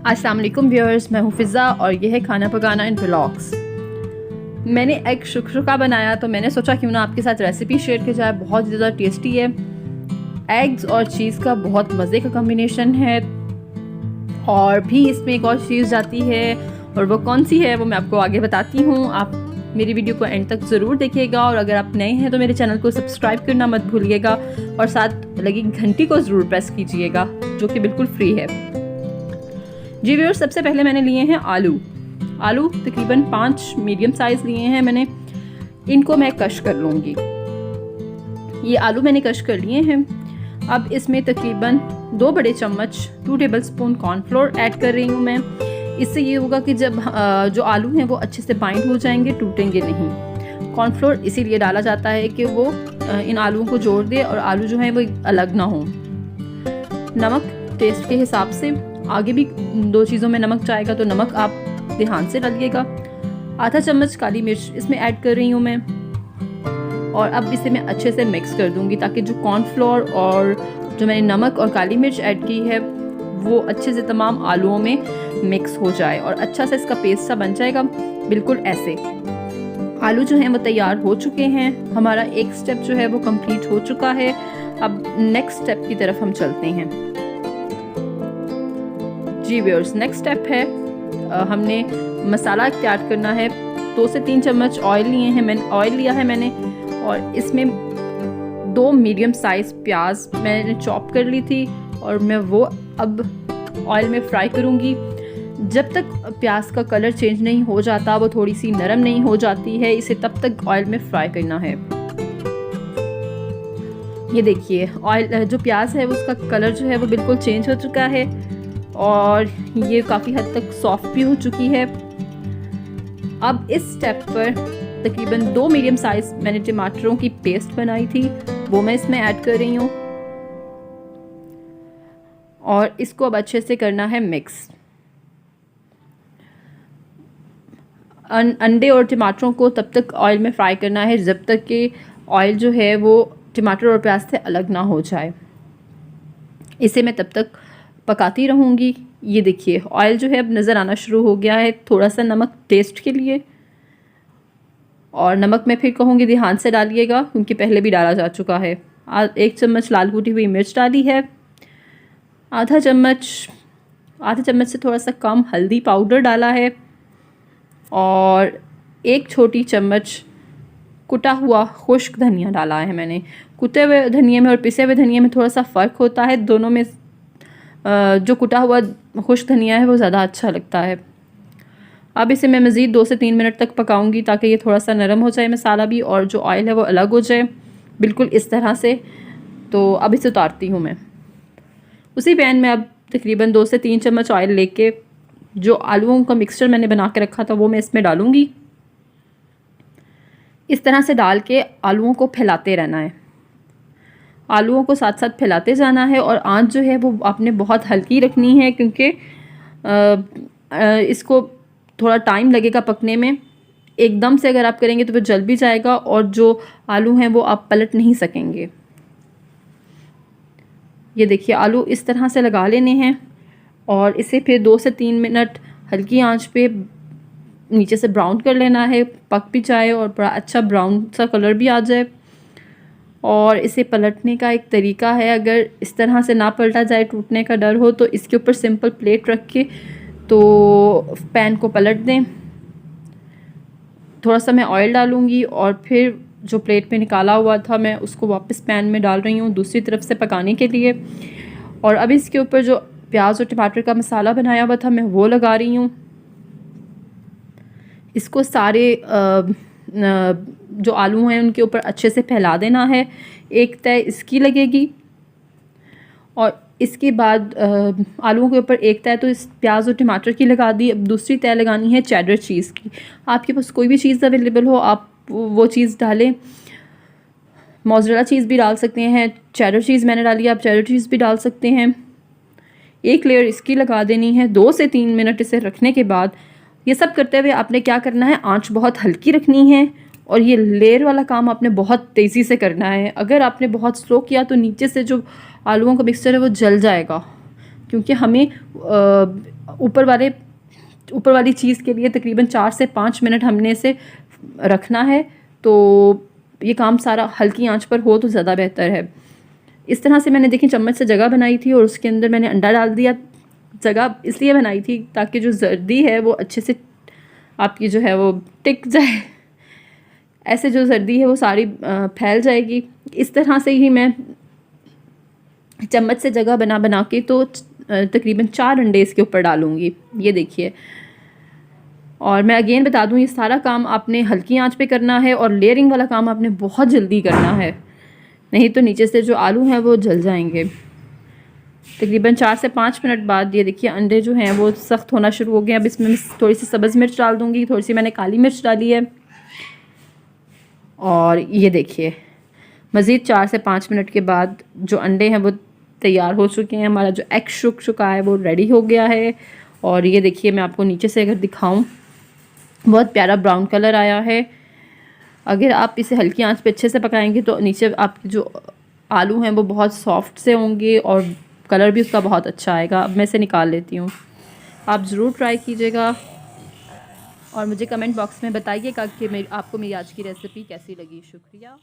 अस्सलाम वालेकुम व्यूअर्स, मैं हूँ फ़िज़ा और ये है खाना पकाना इन व्लॉग्स। मैंने एग शुक्शुका बनाया तो मैंने सोचा क्यों ना आपके साथ रेसिपी शेयर की जाए। बहुत ज़्यादा टेस्टी है। एग्स और चीज़ का बहुत मज़े का कॉम्बिनेशन है। और भी इसमें एक और चीज़ जाती है और वो कौन सी है वो मैं आपको आगे बताती हूँ। आप मेरी वीडियो को एंड तक ज़रूर देखिएगा और अगर आप नए हैं तो मेरे चैनल को सब्सक्राइब करना मत भूलिएगा और साथ लगी घंटी को ज़रूर प्रेस कीजिएगा जो कि बिल्कुल फ्री है। जी व्यूअर्स, सबसे पहले मैंने लिए हैं आलू तकरीबन 5 मीडियम साइज़ लिए हैं मैंने। इनको मैं कश कर लूँगी। ये आलू मैंने कश कर लिए हैं। अब इसमें तकरीबन 2 बड़े चम्मच 2 टेबलस्पून कॉर्नफ्लोर ऐड कर रही हूँ मैं। इससे ये होगा कि जब जो आलू हैं वो अच्छे से बाइंड हो जाएंगे, टूटेंगे नहीं। कॉर्नफ्लोर इसीलिए डाला जाता है कि वो इन आलूओं को जोड़ दे और आलू जो हैं वो अलग ना हो। नमक टेस्ट के हिसाब से, आगे भी 2 चीज़ों में नमक जाएगा तो नमक आप ध्यान से डालिएगा। आधा चम्मच काली मिर्च इसमें ऐड कर रही हूँ मैं और अब इसे मैं अच्छे से मिक्स कर दूँगी ताकि जो कॉर्नफ्लोर और जो मैंने नमक और काली मिर्च ऐड की है वो अच्छे से तमाम आलूओं में मिक्स हो जाए और अच्छा से इसका पेस्ट सा बन जाएगा। बिल्कुल ऐसे आलू जो हैं वो तैयार हो चुके हैं। हमारा एक स्टेप जो है वो कंप्लीट हो चुका है। अब नेक्स्ट स्टेप की तरफ हम चलते हैं। जी व्यूअर्स, नेक्स्ट स्टेप है हमने मसाला तैयार करना है। 2 से 3 चम्मच ऑयल लिए हैं मैंने और इसमें 2 मीडियम साइज़ प्याज मैंने चॉप कर ली थी और मैं वो अब ऑयल में फ्राई करूँगी। जब तक प्याज का कलर चेंज नहीं हो जाता, वो थोड़ी सी नरम नहीं हो जाती है, इसे तब तक ऑयल में फ्राई करना है। ये देखिए ऑयल जो प्याज है उसका कलर जो है वो बिल्कुल चेंज हो चुका है और ये काफ़ी हद तक सॉफ्ट भी हो चुकी है। अब इस स्टेप पर तकरीबन 2 मीडियम साइज़ मैंने टमाटरों की पेस्ट बनाई थी वो मैं इसमें ऐड कर रही हूँ और इसको अब अच्छे से करना है मिक्स। अंडे और टमाटरों को तब तक ऑयल में फ्राई करना है जब तक कि ऑयल जो है वो टमाटर और प्याज से अलग ना हो जाए। इसे मैं तब तक पकाती रहूँगी। ये देखिए ऑयल जो है अब नज़र आना शुरू हो गया है। थोड़ा सा नमक टेस्ट के लिए, और नमक मैं फिर कहूँगी ध्यान से डालिएगा क्योंकि पहले भी डाला जा चुका है। 1 चम्मच लाल कुटी हुई मिर्च डाली है। आधा चम्मच से थोड़ा सा कम हल्दी पाउडर डाला है और 1 छोटी चम्मच कुटा हुआ खुश्क धनिया डाला है मैंने। कुटे हुए धनिया में और पिसे हुए धनिया में थोड़ा सा फ़र्क होता है। दोनों में जो कुटा हुआ खुश्क धनिया है वो ज़्यादा अच्छा लगता है। अब इसे मैं मज़ीद 2 से 3 मिनट तक पकाऊंगी ताकि ये थोड़ा सा नरम हो जाए मसाला भी और जो ऑयल है वो अलग हो जाए बिल्कुल इस तरह से। तो अब इसे उतारती हूँ मैं। उसी पैन में अब तकरीबन 2 से 3 चम्मच ऑयल लेके जो आलूओं का मिक्सचर मैंने बना के रखा था वो मैं इसमें डालूँगी। इस तरह से डाल के आलूओं को फैलाते रहना है। आलूओं को साथ साथ फैलाते जाना है और आंच जो है वो आपने बहुत हल्की रखनी है क्योंकि इसको थोड़ा टाइम लगेगा पकने में। एकदम से अगर आप करेंगे तो वो जल भी जाएगा और जो आलू हैं वो आप पलट नहीं सकेंगे। ये देखिए आलू इस तरह से लगा लेने हैं और इसे फिर 2 से 3 मिनट हल्की आंच पे नीचे से ब्राउन कर लेना है, पक भी जाए और बड़ा अच्छा ब्राउन सा कलर भी आ जाए। और इसे पलटने का एक तरीका है, अगर इस तरह से ना पलटा जाए, टूटने का डर हो, तो इसके ऊपर सिंपल प्लेट रख के तो पैन को पलट दें। थोड़ा सा मैं ऑयल डालूँगी और फिर जो प्लेट में निकाला हुआ था मैं उसको वापस पैन में डाल रही हूँ दूसरी तरफ से पकाने के लिए। और अब इसके ऊपर जो प्याज और टमाटर का मसाला बनाया हुआ था मैं वो लगा रही हूँ। इसको सारे जो आलू हैं उनके ऊपर अच्छे से फैला देना है। एक तय इसकी लगेगी और इसके बाद आलूओं के ऊपर एक तय तो इस प्याज और टमाटर की लगा दी। अब दूसरी तय लगानी है चेडर चीज़ की। आपके पास कोई भी चीज़ अवेलेबल हो आप वो चीज़ डालें। मोज़रेला चीज़ भी डाल सकते हैं, चेडर चीज़ मैंने डाली, आप चेडर चीज़ भी डाल सकते हैं। एक लेयर इसकी लगा देनी है। 2 से 3 मिनट इसे रखने के बाद ये सब करते हुए आपने क्या करना है, आंच बहुत हल्की रखनी है और ये लेयर वाला काम आपने बहुत तेज़ी से करना है। अगर आपने बहुत स्लो किया तो नीचे से जो आलूओं का मिक्सचर है वो जल जाएगा क्योंकि हमें ऊपर वाली चीज़ के लिए तकरीबन 4 से 5 मिनट हमने इसे रखना है। तो ये काम सारा हल्की आंच पर हो तो ज़्यादा बेहतर है। इस तरह से मैंने देखिए चम्मच से जगह बनाई थी और उसके अंदर मैंने अंडा डाल दिया। जगह इसलिए बनाई थी ताकि जो जर्दी है वो अच्छे से आपकी जो है वो टिक जाए, ऐसे जो जर्दी है वो सारी फैल जाएगी। इस तरह से ही मैं चम्मच से जगह बना बना के तो तकरीबन 4 अंडे इसके ऊपर डालूँगी, ये देखिए। और मैं अगेन बता दूं, ये सारा काम आपने हल्की आंच पे करना है और लेयरिंग वाला काम आपने बहुत जल्दी करना है, नहीं तो नीचे से जो आलू हैं वो जल जाएंगे। तकरीबन 4 से 5 मिनट बाद ये देखिए अंडे जो हैं वो सख्त होना शुरू हो गए। अब इसमें मैं थोड़ी सी सब्ज़ मिर्च डाल दूँगी, थोड़ी सी मैंने काली मिर्च डाली है। और ये देखिए मज़ीद 4 से 5 मिनट के बाद जो अंडे हैं वो तैयार हो चुके हैं। हमारा जो एग शुक चुका है वो रेडी हो गया है। और ये देखिए मैं आपको नीचे से अगर दिखाऊं, बहुत प्यारा ब्राउन कलर आया है। अगर आप इसे हल्की आंच पे अच्छे से पकाएंगे तो नीचे आपके जो आलू हैं वो बहुत सॉफ्ट से होंगे और कलर भी उसका बहुत अच्छा आएगा। अब मैं इसे निकाल लेती हूँ। आप ज़रूर ट्राई कीजिएगा और मुझे कमेंट बॉक्स में बताइएगा कि आपको मेरी आज की रेसिपी कैसी लगी। शुक्रिया।